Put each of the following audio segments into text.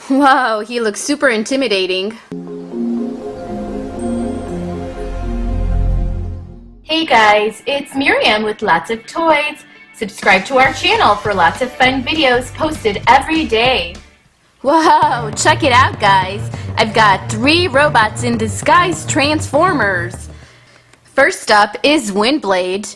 Whoa, he looks super intimidating. Hey guys, it's Miriam with lots of toys. Subscribe to our channel for lots of fun videos posted every day. Whoa, check it out guys. I've got 3 robots in disguise transformers. First up is Windblade,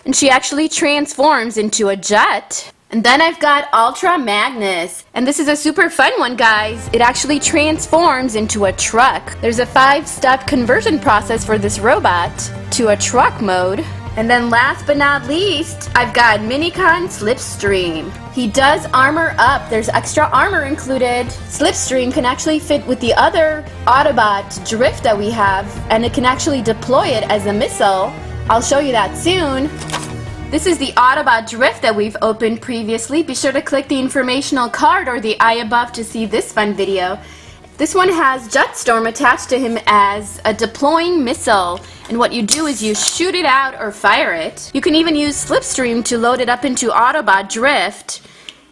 and she actually transforms into a jet. And then I've got Ultra Magnus, and this is a super fun one guys. It actually transforms into a truck. There's a 5-step conversion process for this robot to a truck mode. And then last but not least, I've got Minicon Slipstream. He does armor up. There's extra armor included. Slipstream can actually fit with the other Autobot Drift that we have, and it can actually deploy it as a missile. I'll show you that soon. This is the Autobot Drift that we've opened previously. Be sure to click the informational card or the eye above to see this fun video. This one has Jetstorm attached to him as a deploying missile. And what you do is you shoot it out or fire it. You can even use Slipstream to load it up into Autobot Drift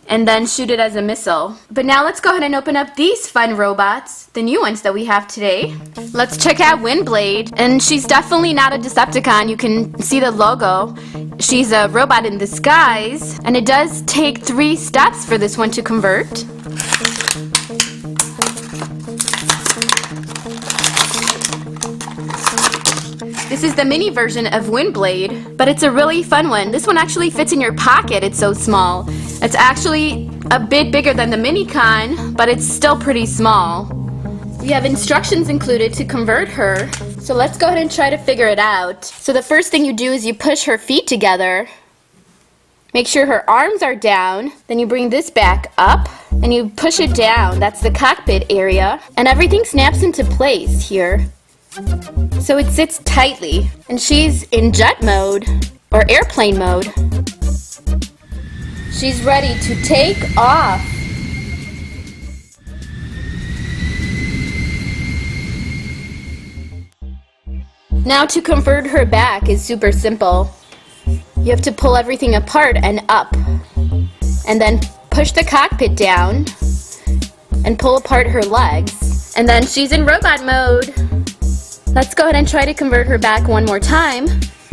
and then shoot it as a missile. But now let's go ahead and open up these fun robots, the new ones that we have today. Let's check out Windblade, and she's definitely not a Decepticon. You can see the logo. She's a robot in disguise, and it does take 3 steps for this one to convert. This is the mini version of Windblade, but it's a really fun one. This one actually fits in your pocket, it's so small. It's actually a bit bigger than the Minicon, but it's still pretty small. We have instructions included to convert her, so let's go ahead and try to figure it out. So the first thing you do is you push her feet together. Make sure her arms are down, then you bring this back up, and you push it down. That's the cockpit area, and everything snaps into place here. So it sits tightly, and she's in jet mode, or airplane mode. She's ready to take off. Now to convert her back is super simple. You have to pull everything apart and up, and then push the cockpit down, and pull apart her legs. And then she's in robot mode. Let's go ahead and try to convert her back one more time.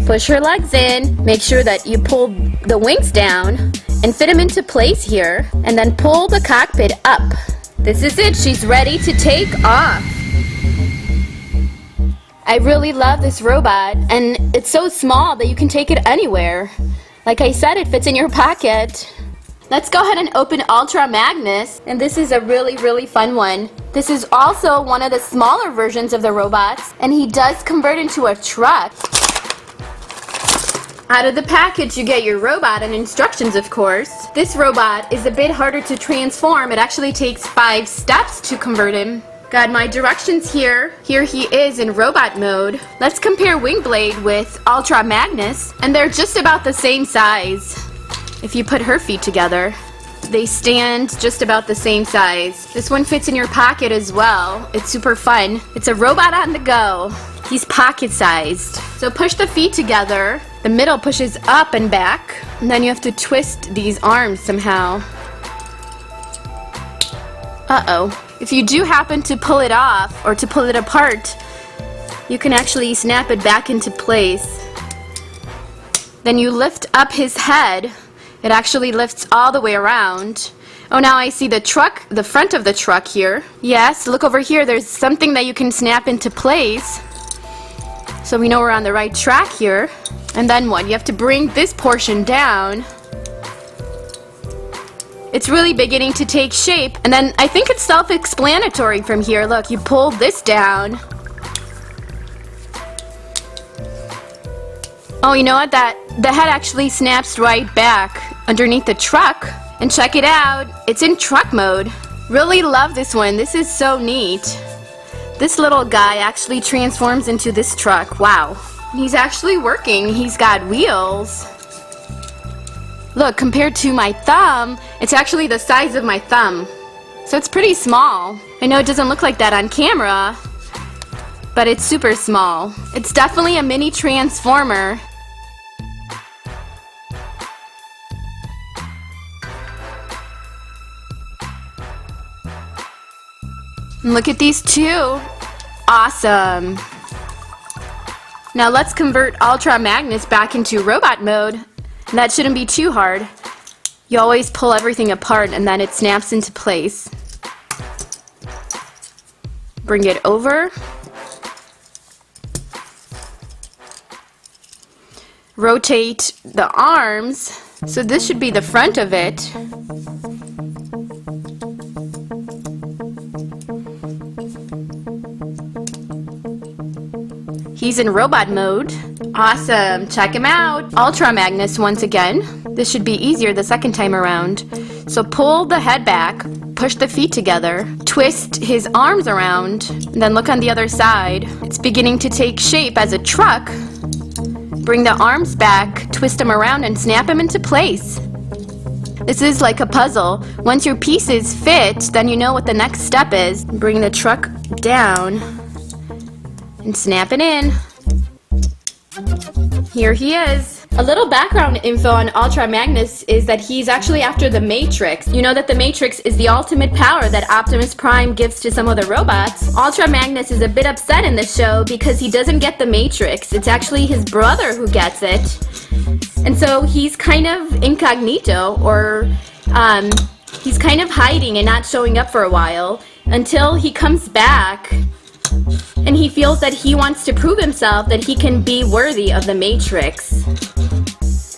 Push her legs in, make sure that you pull the wings down and fit them into place here, and then pull the cockpit up. This is it, she's ready to take off. I really love this robot, and it's so small that you can take it anywhere. Like I said, it fits in your pocket. Let's go ahead and open Ultra Magnus, and this is a really fun one. This is also one of the smaller versions of the robots, and he does convert into a truck. Out of the package you get your robot and instructions, of course. This robot is a bit harder to transform. It actually takes 5 steps to convert him. Got my directions here. Here he is in robot mode. Let's compare Windblade with Ultra Magnus, and they're just about the same size. If you put her feet together, they stand just about the same size. This one fits in your pocket as well. It's super fun. It's a robot on the go. He's pocket-sized. So push the feet together. The middle pushes up and back, and then you have to twist these arms somehow. Uh-oh. If you do happen to pull it off or to pull it apart, you can actually snap it back into place. Then you lift up his head. It actually lifts all the way around. Oh, now I see the truck, the front of the truck here. Yes, look over here. There's something that you can snap into place. So we know we're on the right track here. And then what? You have to bring this portion down. It's really beginning to take shape. And then I think it's self-explanatory from here. Look, you pull this down. Oh, you know what? The head actually snaps right back underneath the truck. And check it out. It's in truck mode. Really love this one. This is so neat. This little guy actually transforms into this truck. Wow. He's actually working. He's got wheels. Look, compared to my thumb, it's actually the size of my thumb. So it's pretty small. I know it doesn't look like that on camera, but it's super small. It's definitely a mini transformer. And look at these two. Awesome. Now let's convert Ultra Magnus back into robot mode. And that shouldn't be too hard. You always pull everything apart and then it snaps into place. Bring it over. Rotate the arms. So this should be the front of it. He's in robot mode. Awesome, check him out. Ultra Magnus once again. This should be easier the second time around. So pull the head back, push the feet together, twist his arms around, and then look on the other side. It's beginning to take shape as a truck. Bring the arms back, twist them around, and snap them into place. This is like a puzzle. Once your pieces fit, then you know what the next step is. Bring the truck down and snap it in. Here he is. A little background info on Ultra Magnus is that he's actually after the Matrix. You know that the Matrix is the ultimate power that Optimus Prime gives to some of the robots. Ultra Magnus is a bit upset in the show because he doesn't get the Matrix. It's actually his brother who gets it. And so he's kind of incognito, or he's kind of hiding and not showing up for a while until he comes back and he feels that he wants to prove himself that he can be worthy of the Matrix.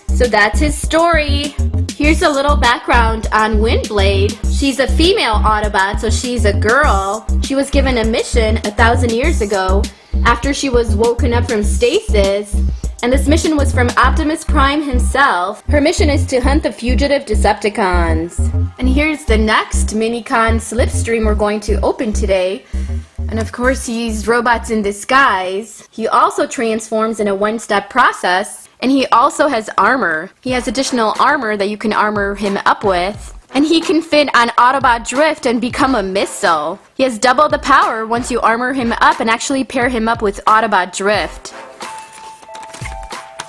So that's his story. Here's a little background on Windblade. She's a female Autobot, so she's a girl. She was given a mission 1,000 years ago after she was woken up from stasis. And this mission was from Optimus Prime himself. Her mission is to hunt the fugitive Decepticons. And here's the next Minicon Slipstream we're going to open today. And of course he's robots in disguise. He also transforms in a one-step process. And he also has armor. He has additional armor that you can armor him up with. And he can fit on Autobot Drift and become a missile. He has double the power once you armor him up and actually pair him up with Autobot Drift.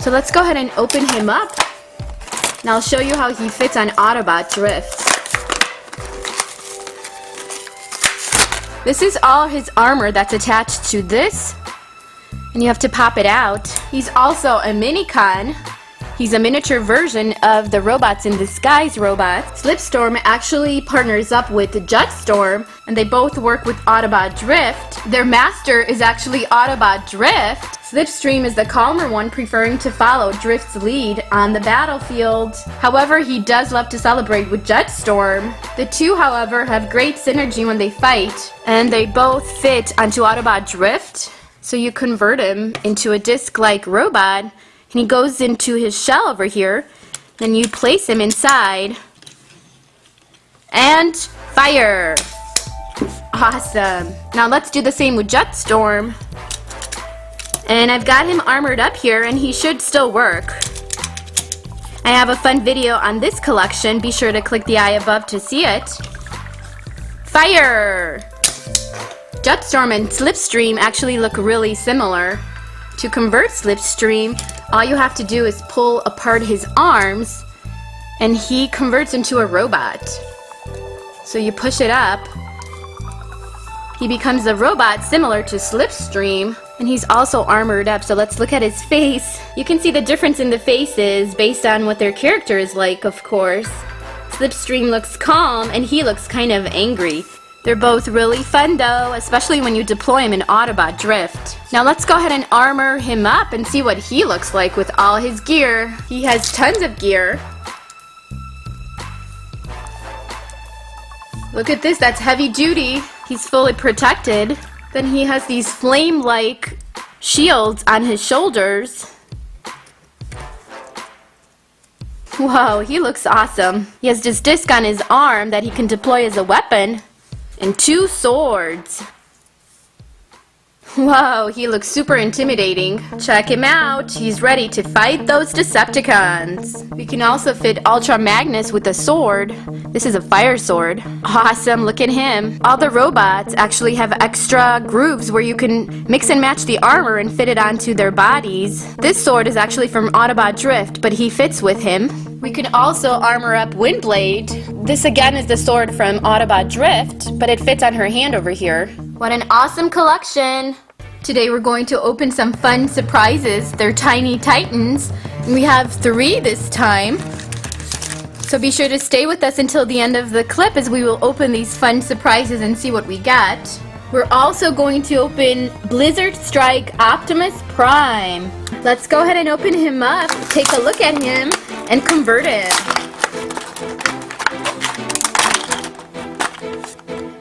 So let's go ahead and open him up. And I'll show you how he fits on Autobot Drift. This is all his armor that's attached to this. And you have to pop it out. He's also a Minicon. He's a miniature version of the Robots in Disguise robot. Slipstorm actually partners up with Jetstorm, and they both work with Autobot Drift. Their master is actually Autobot Drift. Slipstream is the calmer one, preferring to follow Drift's lead on the battlefield. However, he does love to celebrate with Jetstorm. The two, however, have great synergy when they fight, and they both fit onto Autobot Drift. So you convert him into a disc-like robot, and he goes into his shell over here. Then you place him inside. And fire! Awesome. Now let's do the same with Jetstorm. And I've got him armored up here, and he should still work. I have a fun video on this collection. Be sure to click the eye above to see it. Fire! Jetstorm and Slipstream actually look really similar. To convert Slipstream, all you have to do is pull apart his arms and he converts into a robot. So you push it up. He becomes a robot similar to Slipstream, and he's also armored up. So let's look at his face. You can see the difference in the faces based on what their character is like, of course. Slipstream looks calm and he looks kind of angry. They're both really fun though, especially when you deploy him in Autobot Drift. Now let's go ahead and armor him up and see what he looks like with all his gear. He has tons of gear. Look at this, that's heavy duty. He's fully protected. Then he has these flame-like shields on his shoulders. Whoa, he looks awesome. He has this disc on his arm that he can deploy as a weapon. And 2 swords. Whoa, he looks super intimidating. Check him out. He's ready to fight those Decepticons. We can also fit Ultra Magnus with a sword. This is a fire sword. Awesome, look at him. All the robots actually have extra grooves where you can mix and match the armor and fit it onto their bodies. This sword is actually from Autobot Drift, but he fits with him. We can also armor up Windblade. This again is the sword from Autobot Drift, but it fits on her hand over here. What an awesome collection! Today we're going to open some fun surprises. They're tiny titans. We have 3 this time. So be sure to stay with us until the end of the clip as we will open these fun surprises and see what we get. We're also going to open Blizzard Strike Optimus Prime. Let's go ahead and open him up, take a look at him, and convert him.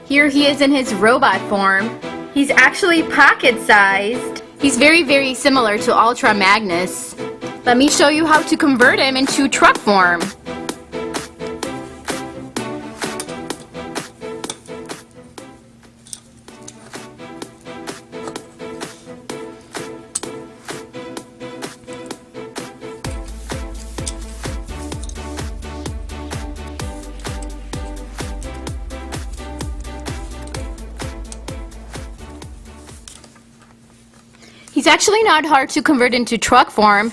Here he is in his robot form. He's actually pocket-sized. He's very, very similar to Ultra Magnus. Let me show you how to convert him into truck form. He's actually not hard to convert into truck form.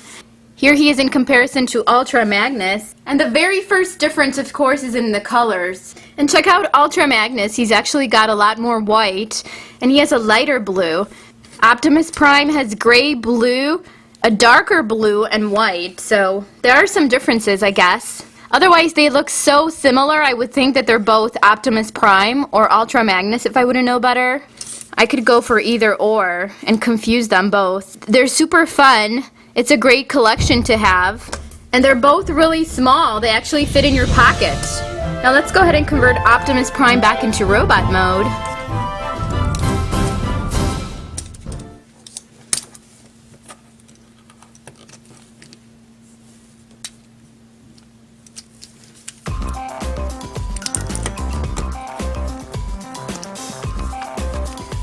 Here he is in comparison to Ultra Magnus. And the very first difference, of course, is in the colors. And check out Ultra Magnus. He's actually got a lot more white, and he has a lighter blue. Optimus Prime has gray, blue, a darker blue, and white. So there are some differences, I guess. Otherwise, they look so similar, I would think that they're both Optimus Prime or Ultra Magnus if I wouldn't know better. I could go for either or and confuse them both. They're super fun. It's a great collection to have. And they're both really small. They actually fit in your pocket. Now let's go ahead and convert Optimus Prime back into robot mode.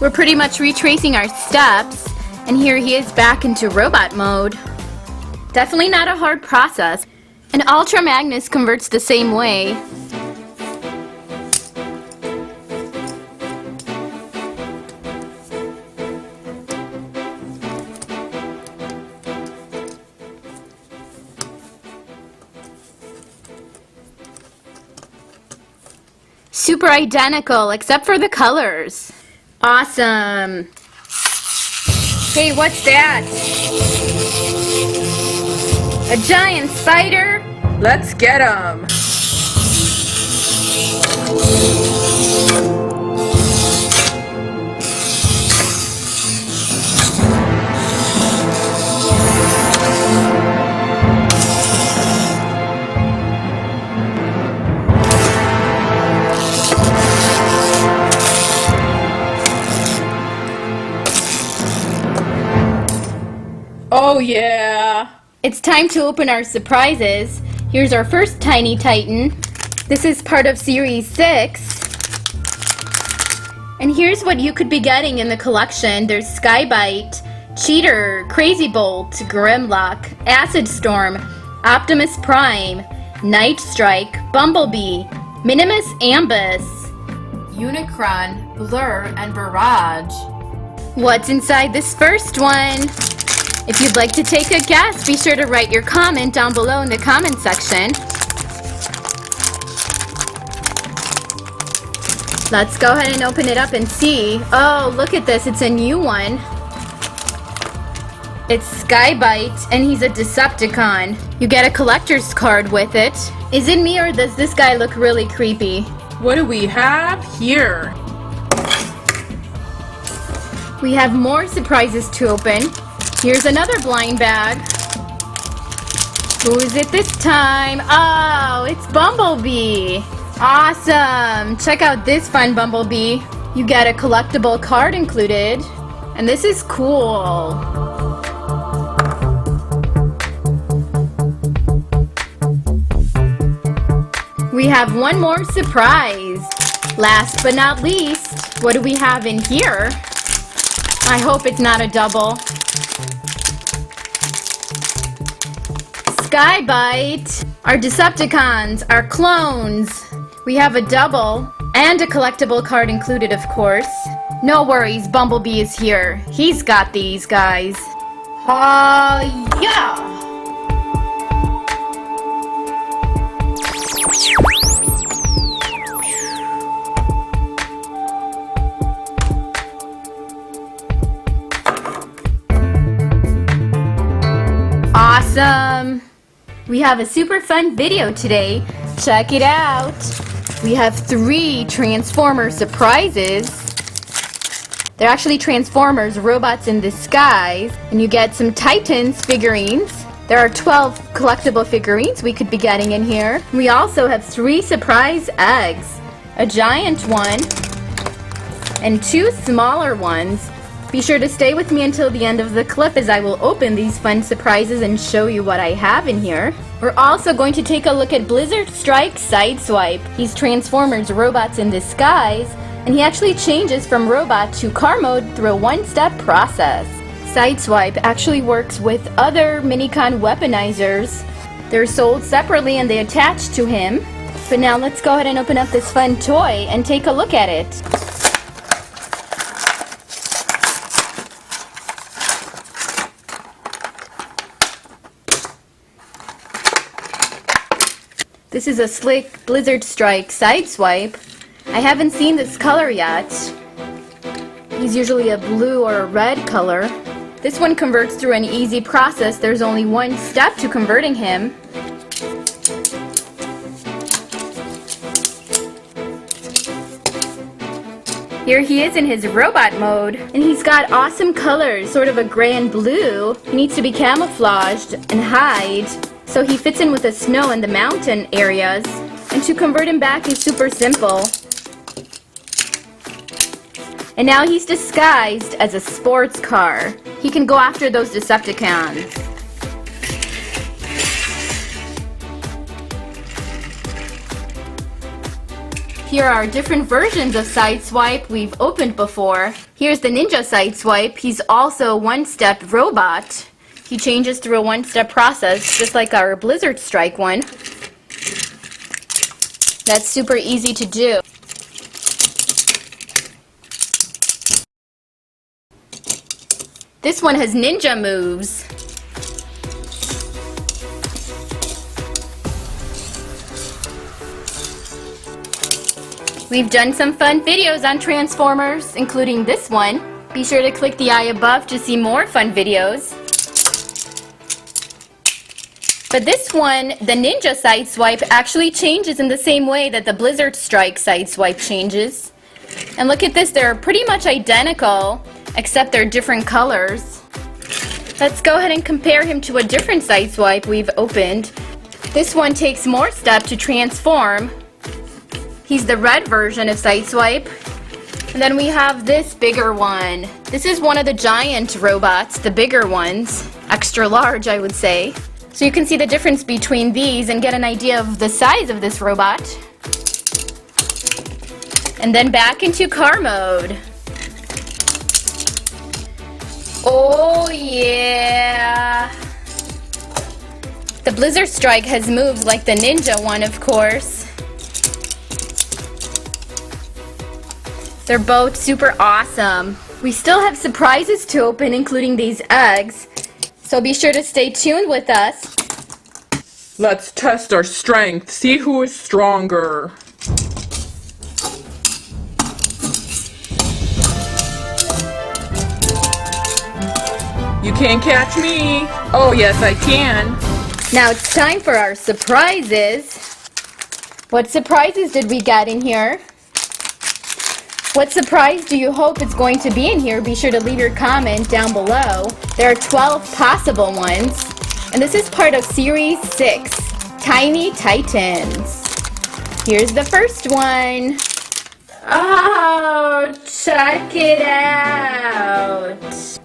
We're pretty much retracing our steps, and here he is back into robot mode. Definitely not a hard process. And Ultra Magnus converts the same way. Super identical, except for the colors. Awesome. Hey, what's that? A giant spider? Let's get him! Oh yeah! It's time to open our surprises. Here's our first Tiny Titan. This is part of Series 6. And here's what you could be getting in the collection. There's Skybite, Cheater, Crazy Bolt, Grimlock, Acid Storm, Optimus Prime, Night Strike, Bumblebee, Minimus Ambus, Unicron, Blur, and Barrage. What's inside this first one? If you'd like to take a guess, be sure to write your comment down below in the comment section. Let's go ahead and open it up and see. Oh, look at this. It's a new one. It's Skybite, and he's a Decepticon. You get a collector's card with it. Is it me, or does this guy look really creepy? What do we have here? We have more surprises to open. Here's another blind bag. Who is it this time? Oh, it's Bumblebee. Awesome. Check out this fun Bumblebee. You get a collectible card included. And this is cool. We have one more surprise. Last but not least, what do we have in here? I hope it's not a double. Skybite. Our Decepticons, our clones. We have a double and a collectible card included, of course. No worries, Bumblebee is here. He's got these, guys. Yeah! Awesome! We have a super fun video today. Check it out! We have 3 Transformer surprises. They're actually Transformers, robots in disguise. And you get some Titans figurines. There are 12 collectible figurines we could be getting in here. We also have 3 surprise eggs. A giant one and 2 smaller ones. Be sure to stay with me until the end of the clip as I will open these fun surprises and show you what I have in here. We're also going to take a look at Blizzard Strike Sideswipe. He's Transformers robots in disguise, and he actually changes from robot to car mode through a one-step process. Sideswipe actually works with other Minicon weaponizers. They're sold separately and they attach to him. But now let's go ahead and open up this fun toy and take a look at it. This is a slick Blizzard Strike Sideswipe. I haven't seen this color yet. He's usually a blue or a red color. This one converts through an easy process. There's only one step to converting him. Here he is in his robot mode, and he's got awesome colors, sort of a gray and blue. He needs to be camouflaged and hide, so he fits in with the snow and the mountain areas. And to convert him back is super simple. And now he's disguised as a sports car. He can go after those Decepticons. Here are different versions of Sideswipe we've opened before. Here's the Ninja Sideswipe. He's also a one-step robot. He changes through a one-step process, just like our Blizzard Strike one. That's super easy to do. This one has ninja moves. We've done some fun videos on Transformers, including this one. Be sure to click the eye above to see more fun videos. But this one, the Ninja Sideswipe, actually changes in the same way that the Blizzard Strike Sideswipe changes. And look at this, they're pretty much identical, except they're different colors. Let's go ahead and compare him to a different Sideswipe we've opened. This one takes more steps to transform. He's the red version of Sideswipe. And then we have this bigger one. This is one of the giant robots, the bigger ones. Extra large, I would say. So you can see the difference between these and get an idea of the size of this robot. And then back into car mode. Oh yeah! The Blizzard Strike has moves like the Ninja one, of course. They're both super awesome. We still have surprises to open, including these eggs. So be sure to stay tuned with us. Let's test our strength, see who is stronger. You can't catch me. Oh yes, I can. Now it's time for our surprises. What surprises did we get in here? What surprise do you hope is going to be in here? Be sure to leave your comment down below. There are 12 possible ones. And this is part of Series 6, Tiny Titans. Here's the first one. Oh, check it out.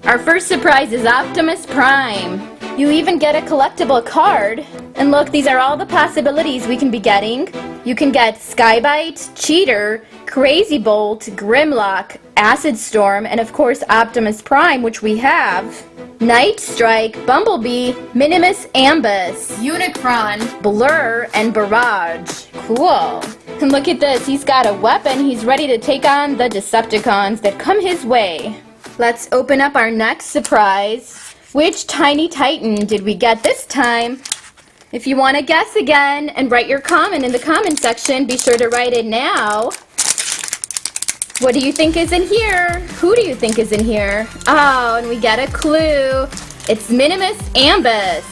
Our first surprise is Optimus Prime. You even get a collectible card. And look, these are all the possibilities we can be getting. You can get Skybite, Cheater, Crazy Bolt, Grimlock, Acid Storm, and of course Optimus Prime, which we have. Night Strike, Bumblebee, Minimus Ambus, Unicron, Blur, and Barrage. Cool. And look at this, he's got a weapon. He's ready to take on the Decepticons that come his way. Let's open up our next surprise. Which Tiny Titan did we get this time? If you want to guess again and write your comment in the comment section, be sure to write it now. What do you think is in here? Who do you think is in here? Oh, and we get a clue. It's Minimus Ambus.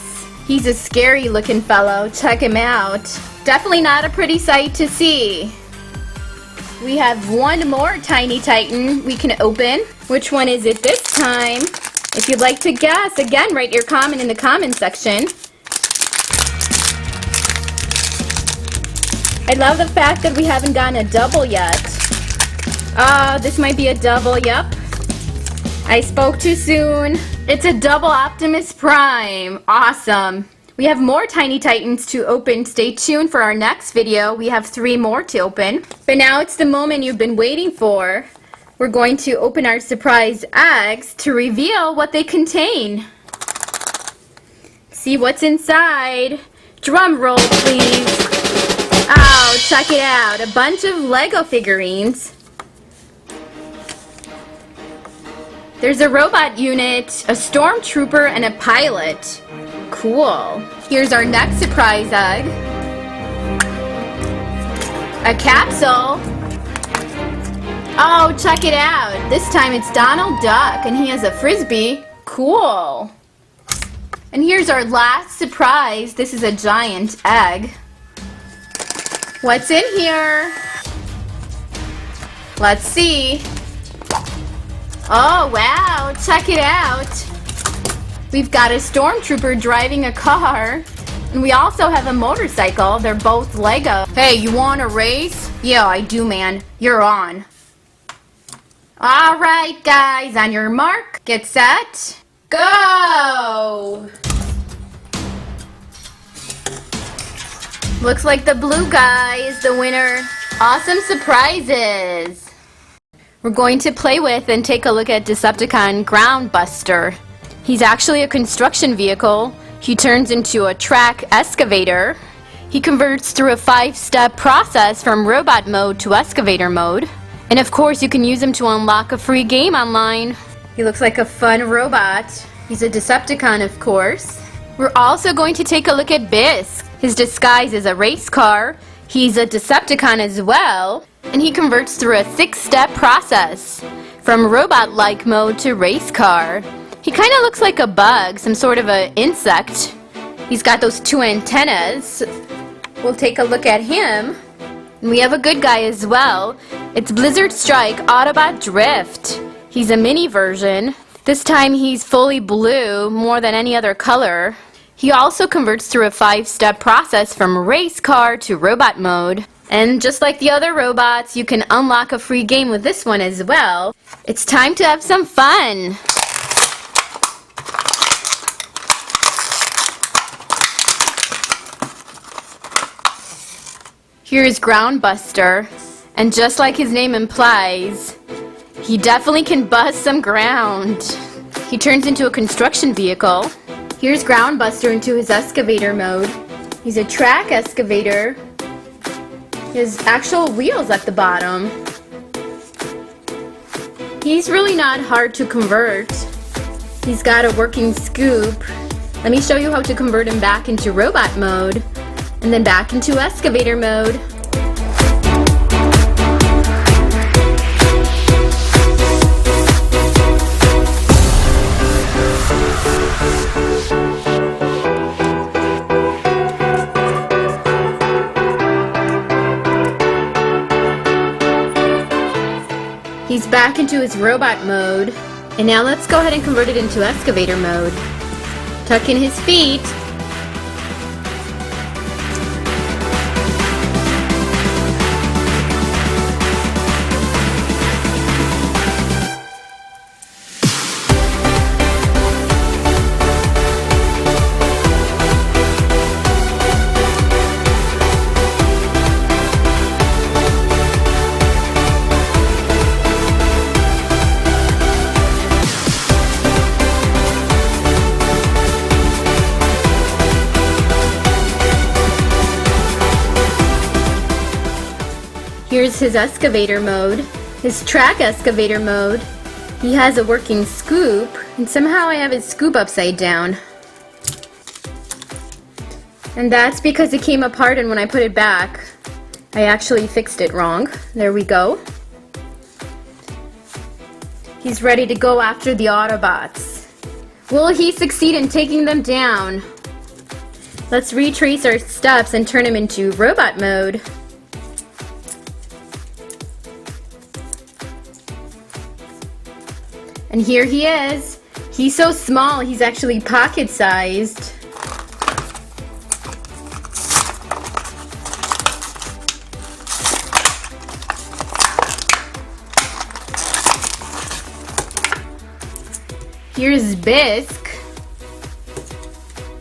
He's a scary looking fellow. Check him out. Definitely not a pretty sight to see. We have one more Tiny Titan we can open. Which one is it this time? If you'd like to guess, again, write your comment in the comment section. I love the fact that we haven't gotten a double yet. This might be a double, yep. I spoke too soon. It's a double Optimus Prime. Awesome. We have more Tiny Titans to open. Stay tuned for our next video. We have 3 more to open. But now it's the moment you've been waiting for. We're going to open our surprise eggs to reveal what they contain. See what's inside. Drum roll, please. Oh, check it out. A bunch of Lego figurines. There's a robot unit, a stormtrooper, and a pilot. Cool. Here's our next surprise egg. A capsule. Oh, check it out. This time it's Donald Duck, and he has a frisbee. Cool. And here's our last surprise. This is a giant egg. What's in here? Let's see. Oh, wow. Check it out. We've got a stormtrooper driving a car. And we also have a motorcycle. They're both Lego. Hey, you want a race? Yeah, I do, man. You're on. Alright, guys. On your mark, get set, go! Looks like the blue guy is the winner. Awesome surprises! We're going to play with and take a look at Decepticon Groundbuster. He's actually a construction vehicle. He turns into a track excavator. He converts through a 5-step process from robot mode to excavator mode. And of course you can use him to unlock a free game online. He looks like a fun robot. He's a Decepticon, of course. We're also going to take a look at Bisque. His disguise is a race car. He's a Decepticon as well. And he converts through a 6-step process from robot-like mode to race car. He kind of looks like a bug, some sort of an insect. He's got those 2 antennas. We'll take a look at him. And we have a good guy as well. It's Blizzard Strike Autobot Drift. He's a mini version. This time he's fully blue, more than any other color. He also converts through a 5-step process from race car to robot mode. And just like the other robots, you can unlock a free game with this one as well. It's time to have some fun! Here's Groundbuster, and just like his name implies, he definitely can bust some ground. He turns into a construction vehicle. Here's Groundbuster into his excavator mode. He's a track excavator. He has actual wheels at the bottom. He's really not hard to convert. He's got a working scoop. Let me show you how to convert him back into robot mode and then back into excavator mode. He's back into his robot mode. And now let's go ahead and convert it into excavator mode. Tuck in his feet. Here's his excavator mode, his track excavator mode. He has a working scoop, and somehow I have his scoop upside down. And that's because it came apart, and when I put it back, I actually fixed it wrong. There we go. He's ready to go after the Autobots. Will he succeed in taking them down? Let's retrace our steps and turn him into robot mode. And here he is. He's so small, he's actually pocket-sized. Here's Bisque.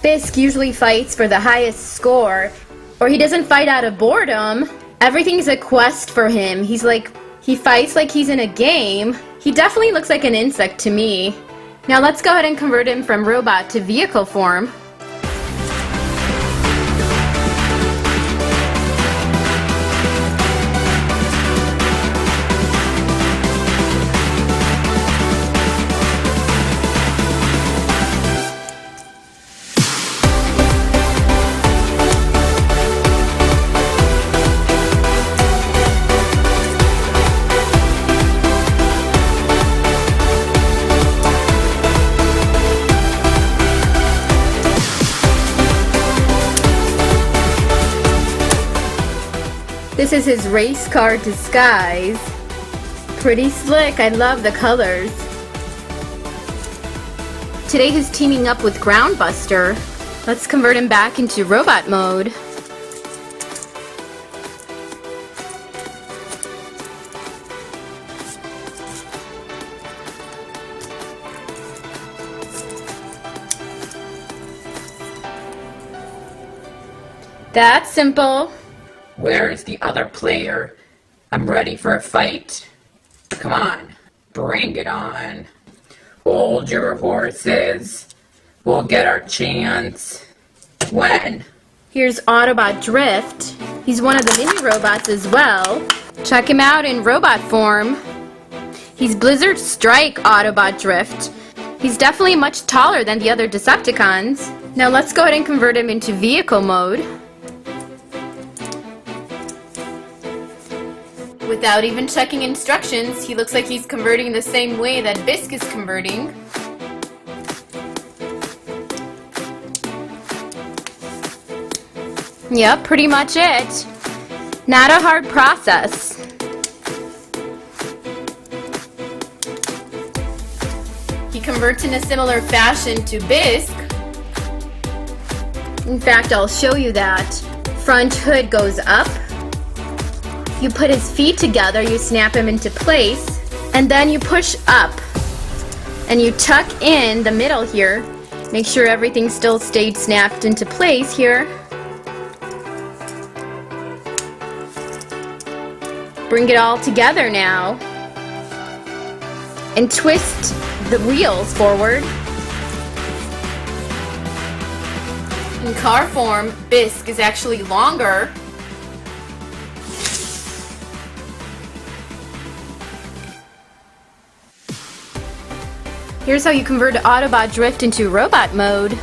Bisque usually fights for the highest score, or he doesn't fight out of boredom. Everything's a quest for him. He fights like he's in a game. He definitely looks like an insect to me. Now let's go ahead and convert him from robot to vehicle form. This is his race car disguise. Pretty slick, I love the colors. Today he's teaming up with Groundbuster. Let's convert him back into robot mode. That's simple. Where is the other player? I'm ready for a fight. Come on, bring it on. Hold your horses. We'll get our chance. When? Here's Autobot Drift. He's one of the mini robots as well. Check him out in robot form. He's Blizzard Strike Autobot Drift. He's definitely much taller than the other Decepticons. Now let's go ahead and convert him into vehicle mode. Without even checking instructions, he looks like he's converting the same way that Bisque is converting. Yep, pretty much it. Not a hard process. He converts in a similar fashion to Bisque. In fact, I'll show you that. Front hood goes up. You put his feet together, you snap him into place, and then you push up. And you tuck in the middle here. Make sure everything still stayed snapped into place here. Bring it all together now. And twist the wheels forward. In car form, Bisque is actually longer. Here's how you convert Autobot Drift into robot mode.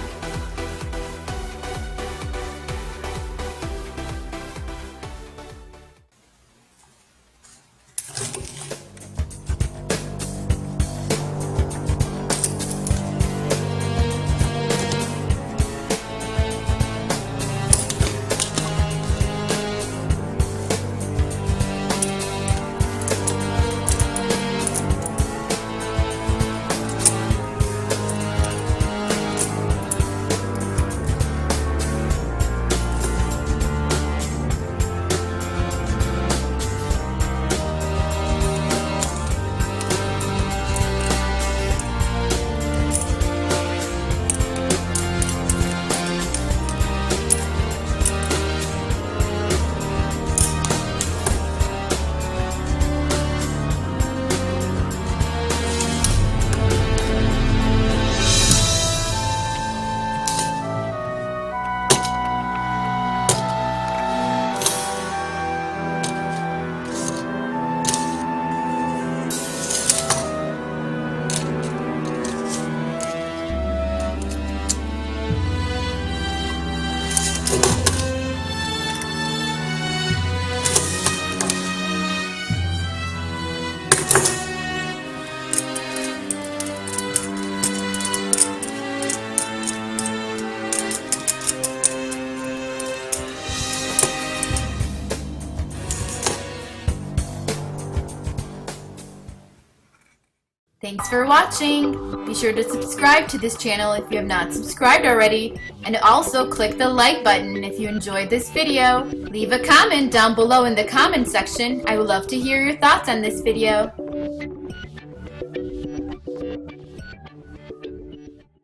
Thanks for watching. Be sure to subscribe to this channel if you have not subscribed already, and also click the like button if you enjoyed this video. Leave a comment down below in the comment section. I would love to hear your thoughts on this video.